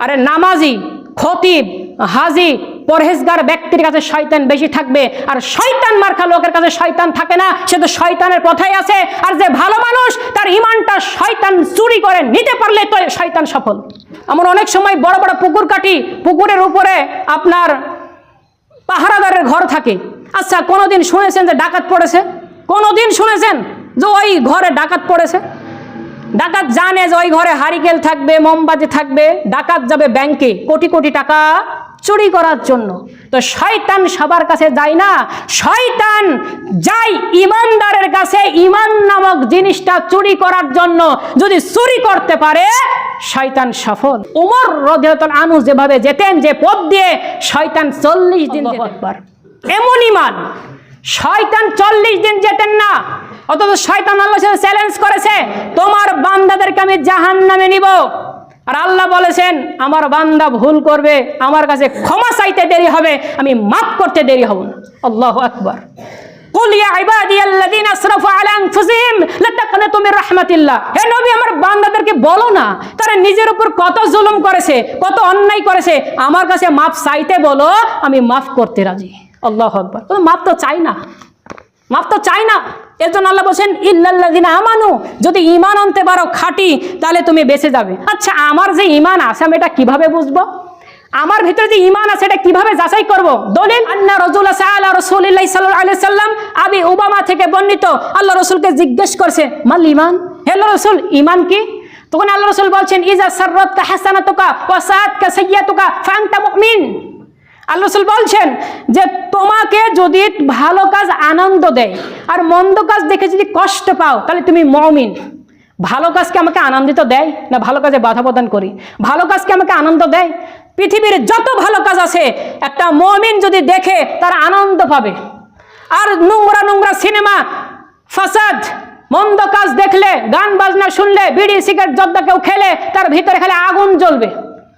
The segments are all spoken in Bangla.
আরে নামাজি, খতিব, হাজি, পরহেজগার ব্যক্তির কাছে শয়তান বেশি থাকবে, আর শয়তান মার্কা লোকের কাছে শয়তান থাকে না, সে তো শয়তানের পথেই আছে। আর যে ভালো মানুষ তার ইমানটা শয়তান চুরি করে নিতে পারলে তো শয়তান সফল। আমরা অনেক সময় বড় বড় পুকুর কাটি, পুকুরের উপরে আপনার পাহারাদারের ঘর থাকে। আচ্ছা, কোনোদিন শুনেছেন যে ডাকাত পড়েছে? কোনোদিন শুনেছেন যে ওই ঘরে ডাকাত পড়েছে? ডাকাত জানে যে ওই ঘরে হারিকেল থাকবে, মোমবাতি থাকবে। ডাকাত যাবে ব্যাংকে কোটি কোটি টাকা চুরি করার জন্য। তো শয়তান সবার কাছে যায় না, শয়তান যায় ইমানদারের কাছে ইমান নামক জিনিসটা চুরি করার জন্য। যদি চুরি করতে পারে শয়তান সফল। উমর রাদিয়াল্লাহু আনহু যেভাবে যেতেন, যে পথ দিয়ে, শয়তান 40 দিন যেতে পারে। এমন ইমান, শয়তান 40 দিন যেতেন না। অথচ শয়তান আল্লাহর সাথে চ্যালেঞ্জ করেছে, তোমার বান্দাদেরকে আমি জাহান্নামে নিব। আর আল্লাহ বলেছেন, আমার বান্দা ভুল করবে, আমার কাছে ক্ষমা চাইতে দেরি হবে, আমি মাফ করতে দেরি হব না। আল্লাহু আকবার। কুল ইয়া ইবাদিয়াল্লাযিনা আসরাফু আলা আনফুসিহিম লা তাকনাতু মির রাহমাতিল্লাহ। হে নবী, আমার বান্দাদেরকে বলো না তারা নিজের উপর কত জুলুম করেছে, কত অন্যায় করেছে, আমার কাছে মাফ চাইতে বলো, আমি মাফ করতে রাজি। আল্লাহু আকবার। মাফ তো চাই না, মাফ তো চাই না। এর জন্য আল্লাহ বলছেন, ইল্লাল্লাযিনা আমানু, যদি ঈমান আনতে পারো খাঁটি, তাহলে তুমি বেঁচে যাবে। আচ্ছা, আমার যে ঈমান আছে আমি এটা কিভাবে বুঝবো? আমার ভিতরে যে ঈমান আছে এটা কিভাবে যাচাই করব? দলিল, আন্না রাজুলা সাআলা রাসূলুল্লাহি সাল্লাল্লাহু আলাইহি ওয়াসাল্লাম, আবি উমামা থেকে বর্ণিত, আল্লাহ রাসূলকে জিজ্ঞেস করছে, মাল ঈমান, হে আল্লাহর রাসূল ঈমান কি? তখন আল্লাহ রাসূল বলছেন, ইজা সাররাতকা হাসানাতুকা ওয়া সাআতকা সাইয়্যাতুকা ফাআনতা মুমিন। আল্লাহ রাসূল বলছেন যে তোমাকে যদি ভালো কাজ আনন্দ দেয় আর মন্দ কাজ দেখে যদি কষ্ট পাও, তাহলে তুমি মুমিন। ভালো কাজকে আমাকে আনন্দিত দেয় না ভালো কাজে বাধা প্রদান করি? ভালো কাজকে আমাকে আনন্দ দেয়। পৃথিবীর যত ভালো কাজ আছে একটা মুমিন যদি দেখে তার আনন্দ পাবে। আর নোংরা নোংরা সিনেমা, ফাসাদ, মন্দ কাজ দেখলে, গান বাজনা শুনলে, বিড়ি সিগারেট জর্দা কেউ খেলে, তার ভিতরে খালি আগুন জ্বলবে।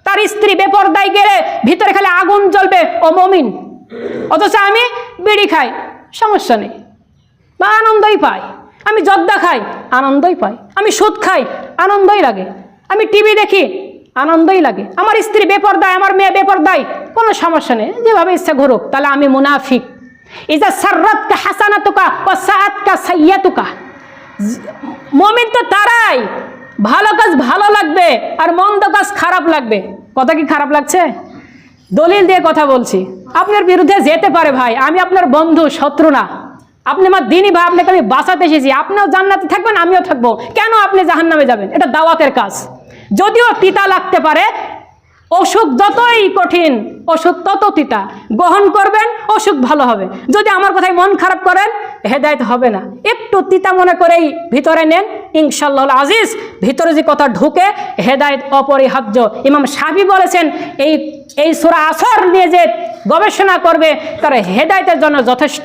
তার স্ত্রী বেপরদায় গেলে ভিতরে খালি আগুন জ্বলবে, ও মুমিন। অথচ আমি বিড়ি খাই, সমস্যা নেই, বা আনন্দই পাই। আমি জর্দা খাই, আনন্দই পাই। আমি সুদ খাই, আনন্দই লাগে। আমি টিভি দেখি, আনন্দই লাগে। আমার স্ত্রী বেপরদায়, আমার মেয়ে বেপরদায়, কোনো সমস্যা নেই, যেভাবে ইচ্ছা ঘুরুক। তাহলে আমি মুনাফিক। ইজা সাররাতকা হাসানাতুকা ওয়া সাআতকা সাইয়্যাতুকা। মুমিন তো তারাই, ভালো কাজ ভালো লাগবে আর মন্দ কাজ খারাপ লাগবে। কথা কি খারাপ লাগছে? দলিল দিয়ে কথা বলছি। আপনার বিরুদ্ধে যেতে পারে ভাই, আমি আপনার বন্ধু, শত্রু না। আপনি আমার দিনই ভাই, আপনাকে আমি বাঁচাতে এসেছি। আপনিও জান্নাতে থাকবেন, আমিও থাকবো। কেন আপনি জাহান্নামে যাবেন? এটা দাওয়াতের কাজ। যদিও তিতা লাগতে পারে, অসুখ যতই কঠিন, অসুখ তত তিতা। গ্রহণ করবেন, অসুখ ভালো হবে। যদি আমার কথায় মন খারাপ করেন, হেদায়েত হবে না। একটু তিতা মনে করেই ভিতরে নেন, ইনশাআল্লাহ আজিজ ভিতরে যে কথা ঢুকে, হেদায়েত অপরিহার্য। ইমাম শাফি বলেছেন, এই সূরা আসর নিয়ে যে গবেষণা করবে তার হেদায়েতের জন্য যথেষ্ট।